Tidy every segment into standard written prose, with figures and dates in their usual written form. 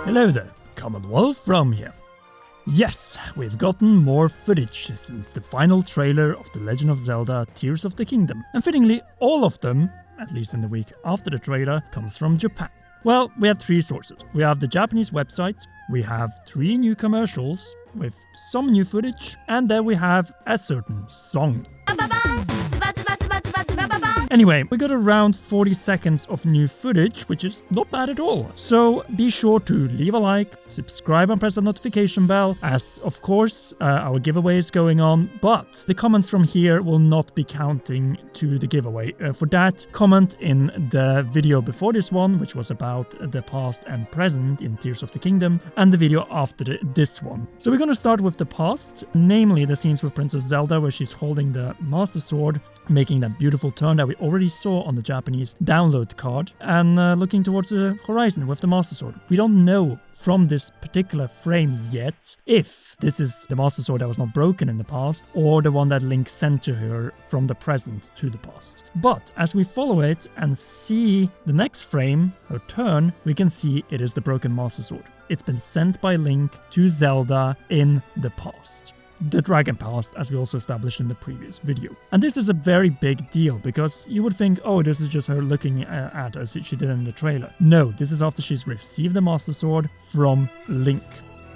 Hello there, Commonwealth from here. Yes, we've gotten more footage since the final trailer of The Legend of Zelda Tears of the Kingdom, and fittingly all of them, at least in the week after the trailer, comes from Japan. Well, we have three sources. We have the Japanese website, we have 3 new commercials with some new footage, and then we have a certain song. Anyway, we got around 40 seconds of new footage, which is not bad at all. So be sure to leave a like, subscribe and press the notification bell, as of course our giveaway is going on, but the comments from here will not be counting to the giveaway. For that, comment in the video before this one, which was about the past and present in Tears of the Kingdom, and the video after this one. So we're gonna start with the past, namely the scenes with Princess Zelda where she's holding the Master Sword, making that beautiful turn that we already saw on the Japanese download card, and looking towards the horizon with the Master Sword. We don't know from this particular frame yet if this is the Master Sword that was not broken in the past, or the one that Link sent to her from the present to the past. But as we follow it and see the next frame, her turn, we can see it is the broken Master Sword. It's been sent by Link to Zelda in the past. The Dragon Past, as we also established in the previous video. And this is a very big deal, because you would think, oh, this is just her looking at her as she did in the trailer. No, this is after she's received the Master Sword from Link.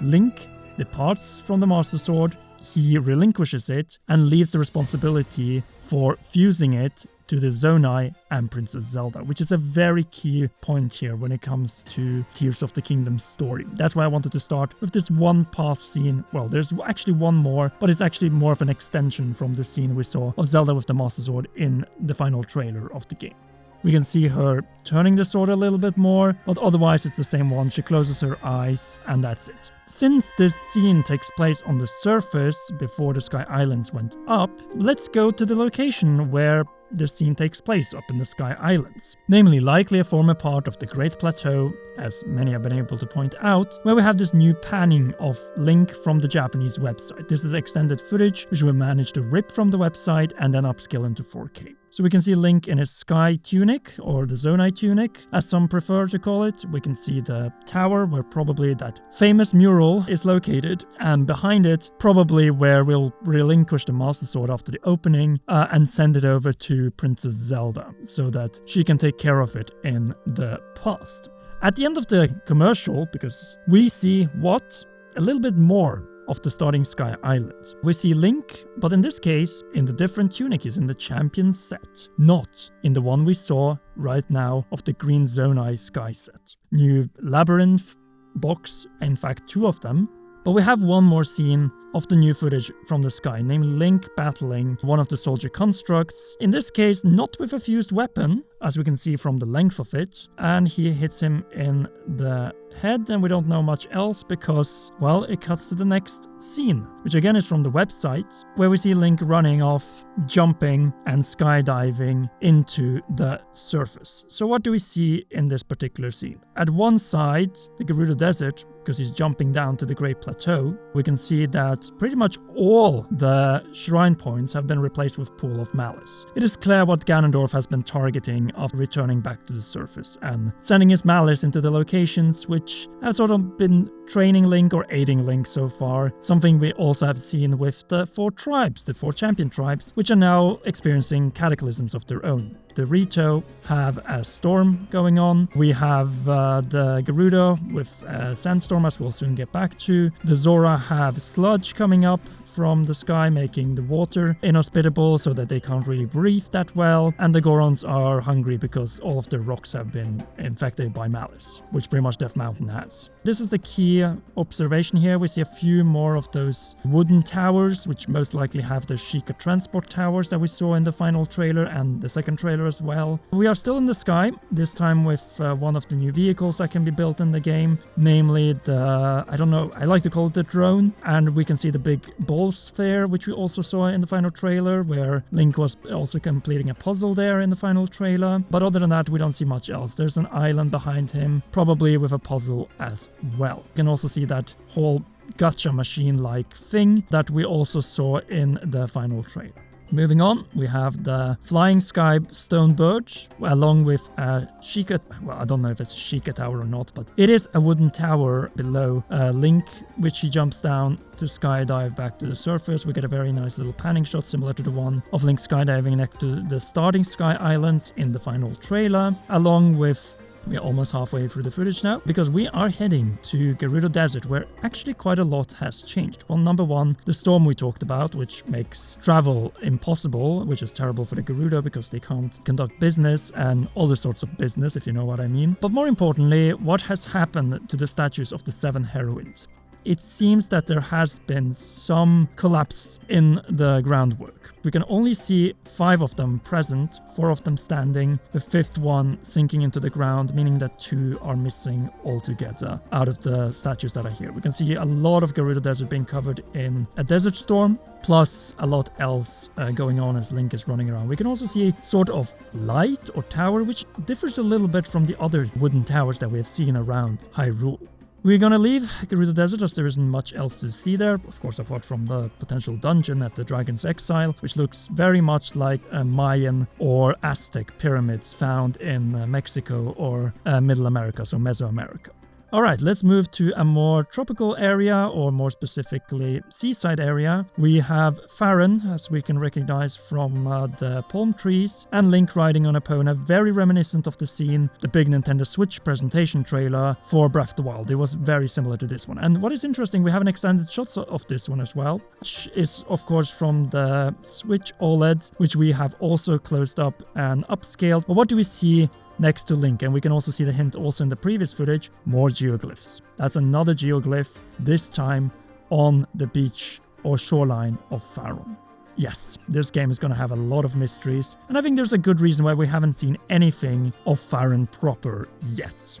Link departs from the Master Sword, he relinquishes it, and leaves the responsibility for fusing it to the Zonai and Princess Zelda, which is a very key point here when it comes to Tears of the Kingdom story. That's why I wanted to start with this one past scene. Well, there's actually one more, but it's actually more of an extension from the scene we saw of Zelda with the Master Sword in the final trailer of the game. We can see her turning the sword a little bit more, but otherwise it's the same one. She closes her eyes and that's it. Since this scene takes place on the surface before the Sky Islands went up, let's go to the location where the scene takes place up in the Sky Islands, namely likely a former part of the Great Plateau, as many have been able to point out, where we have this new panning of Link from the Japanese website. This is extended footage which we managed to rip from the website and then upscale into 4K. So we can see Link in his sky tunic, or the Zonai tunic, as some prefer to call it. We can see the tower where probably that famous mural is located, and behind it, probably where we'll relinquish the Master Sword after the opening and send it over to Princess Zelda, so that she can take care of it in the past. At the end of the commercial, because we see a little bit more of the starting Sky Island. We see Link, but in this case, in the different tunic, he's in the champion set, not in the one we saw right now of the green Zonai Sky set. New labyrinth box, in fact 2 of them. But we have one more scene of the new footage from the sky, namely Link battling one of the soldier constructs, in this case not with a fused weapon, as we can see from the length of it, and he hits him in the head, and we don't know much else because, well, it cuts to the next scene, which again is from the website, where we see Link running off, jumping and skydiving into the surface. So what do we see in this particular scene? At one side, the Gerudo Desert, because he's jumping down to the Great Plateau, we can see that pretty much all the shrine points have been replaced with Pool of Malice. It is clear what Ganondorf has been targeting after returning back to the surface and sending his malice into the locations which have sort of been training Link or aiding Link so far, something we also have seen with the 4 tribes, the 4 champion tribes, which are now experiencing cataclysms of their own. The Rito have a storm going on. We have the Gerudo with a sandstorm, as we'll soon get back to. The Zora have sludge coming up from the sky, making the water inhospitable so that they can't really breathe that well. And the Gorons are hungry because all of their rocks have been infected by malice, which pretty much Death Mountain has. This is the key observation here. We see a few more of those wooden towers, which most likely have the Sheikah transport towers that we saw in the final trailer and the second trailer as well. We are still in the sky, this time with one of the new vehicles that can be built in the game, namely the, I like to call it the drone, and we can see the big ball sphere, which we also saw in the final trailer, where Link was also completing a puzzle there in the final trailer. But other than that, we don't see much else. There's an island behind him, probably with a puzzle as well. You can also see that whole gacha machine-like thing that we also saw in the final trailer. Moving on, we have the Flying Sky Stone Bird, along with a Sheikah, well, I don't know if it's Sheikah Tower or not, but it is a wooden tower below Link, which he jumps down to skydive back to the surface. We get a very nice little panning shot similar to the one of Link skydiving next to the starting Sky Islands in the final trailer, along with we're almost halfway through the footage now, because we are heading to Gerudo Desert, where actually quite a lot has changed. Well, number one, the storm we talked about, which makes travel impossible, which is terrible for the Gerudo because they can't conduct business and other sorts of business, if you know what I mean. But more importantly, what has happened to the statues of the 7 heroines? It seems that there has been some collapse in the groundwork. We can only see 5 of them present, 4 of them standing, the 5th one sinking into the ground, meaning that 2 are missing altogether out of the statues that are here. We can see a lot of Gerudo Desert being covered in a desert storm, plus a lot else going on as Link is running around. We can also see sort of light or tower, which differs a little bit from the other wooden towers that we have seen around Hyrule. We're gonna leave Gerudo Desert as there isn't much else to see there, of course apart from the potential dungeon at the Dragon's Exile, which looks very much like Mayan or Aztec pyramids found in Mexico or Middle America, so Mesoamerica. Alright, let's move to a more tropical area, or more specifically seaside area. We have Faron, as we can recognize from the palm trees, and Link riding on Epona, very reminiscent of the scene, the big Nintendo Switch presentation trailer for Breath of the Wild. It was very similar to this one. And what is interesting, we have an extended shot of this one as well, which is of course from the Switch OLED, which we have also closed up and upscaled. But what do we see next to Link? And we can also see the hint also in the previous footage, more geoglyphs. That's another geoglyph, this time on the beach or shoreline of Faron. Yes, this game is going to have a lot of mysteries, and I think there's a good reason why we haven't seen anything of Faron proper yet.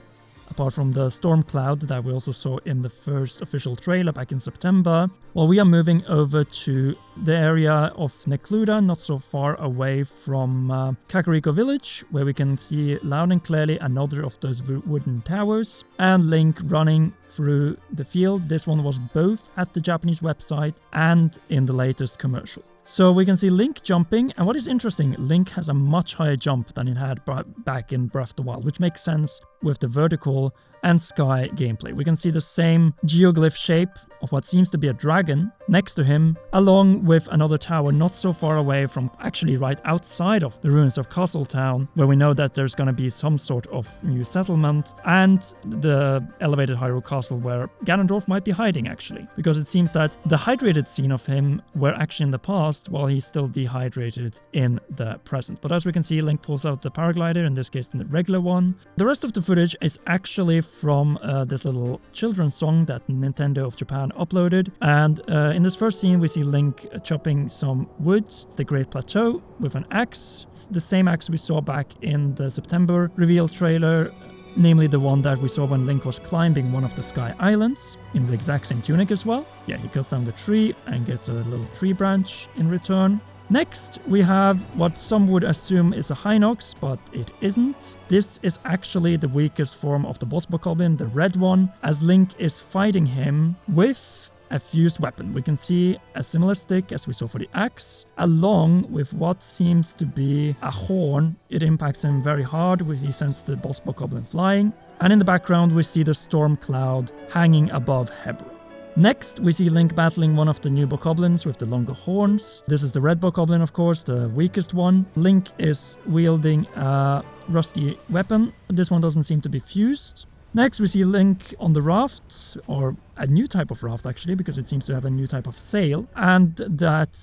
Apart from the storm cloud that we also saw in the first official trailer back in September. Well, we are moving over to the area of Necluda, not so far away from Kakariko Village, where we can see loud and clearly another of those wooden towers, and Link running through the field. This one was both at the Japanese website and in the latest commercial. So we can see Link jumping, and what is interesting, Link has a much higher jump than it had back in Breath of the Wild, which makes sense with the vertical and sky gameplay. We can see the same geoglyph shape of what seems to be a dragon next to him, along with another tower not so far away from, actually right outside of the ruins of Castletown, where we know that there's going to be some sort of new settlement, and the elevated Hyrule Castle where Ganondorf might be hiding actually, because it seems that the hydrated scene of him were actually in the past, while he's still dehydrated in the present. But as we can see, Link pulls out the paraglider, in this case the regular one. The rest of the footage is actually from this little children's song that Nintendo of Japan uploaded, and in this first scene we see Link chopping some wood, the Great Plateau, with an axe. It's the same axe we saw back in the September reveal trailer, namely the one that we saw when Link was climbing one of the Sky Islands, in the exact same tunic as well. Yeah, he cuts down the tree and gets a little tree branch in return. Next, we have what some would assume is a Hinox, but it isn't. This is actually the weakest form of the boss bokoblin, the red one, as Link is fighting him with a fused weapon. We can see a similar stick as we saw for the axe, along with what seems to be a horn. It impacts him very hard, where he sends the boss bokoblin flying. And in the background, we see the storm cloud hanging above Hebron. Next, we see Link battling one of the new bokoblins with the longer horns. This is the red bokoblin, of course, the weakest one. Link is wielding a rusty weapon. This one doesn't seem to be fused. Next, we see Link on the raft, or a new type of raft actually, because it seems to have a new type of sail, and that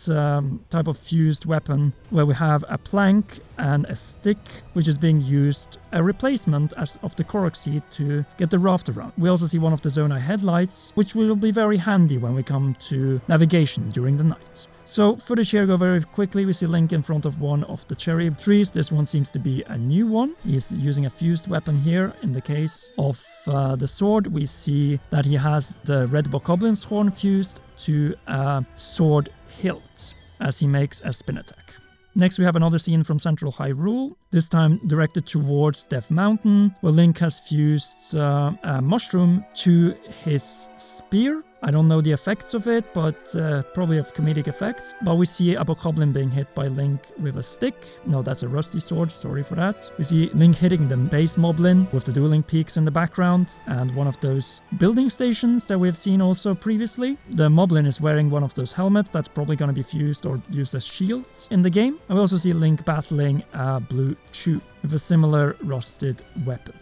type of fused weapon where we have a plank and a stick, which is being used, a replacement of the Korok seed to get the raft around. We also see one of the Zonai headlights, which will be very handy when we come to navigation during the night. So footage here go very quickly. We see Link in front of one of the cherry trees. This one seems to be a new one. He's using a fused weapon here. In the case of the sword, we see that he has the red bokoblin's horn fused to a sword hilt as he makes a spin attack. Next, we have another scene from Central Hyrule, this time directed towards Death Mountain, where Link has fused a mushroom to his spear. I don't know the effects of it, but probably of comedic effects. But we see a bokoblin being hit by Link with a stick. No, that's a rusty sword, sorry for that. We see Link hitting the base moblin with the dueling peaks in the background and one of those building stations that we've seen also previously. The moblin is wearing one of those helmets that's probably going to be fused or used as shields in the game. And we also see Link battling a blue chew with a similar rusted weapon.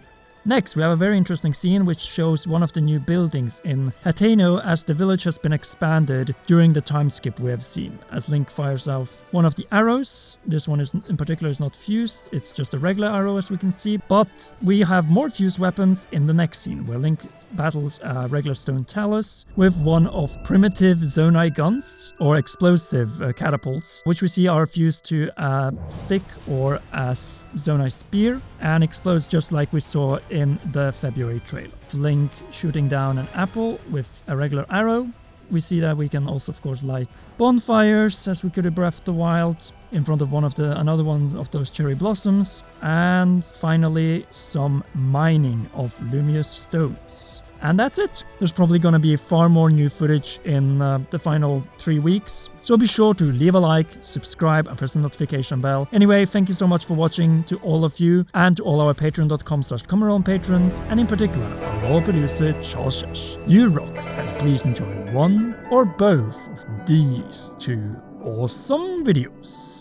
Next, we have a very interesting scene which shows one of the new buildings in Hateno as the village has been expanded during the time skip we have seen. As Link fires off one of the arrows, this one is in particular is not fused, it's just a regular arrow as we can see, but we have more fused weapons in the next scene where Link battles a regular stone talus with one of primitive zonai guns or explosive catapults, which we see are fused to a stick or a zonai spear and explodes just like we saw in the February trailer. Link shooting down an apple with a regular arrow. We see that we can also, of course, light bonfires as we could have Breath of the Wild in front of another one of those cherry blossoms. And finally, some mining of luminous stones. And that's it. There's probably going to be far more new footage in the final 3 weeks. So be sure to leave a like, subscribe, and press the notification bell. Anyway, thank you so much for watching to all of you and to all our patreon.com/Comeralm patrons, and in particular, our royal producer, Charles Shesh. You rock, and please enjoy one or both of these 2 awesome videos.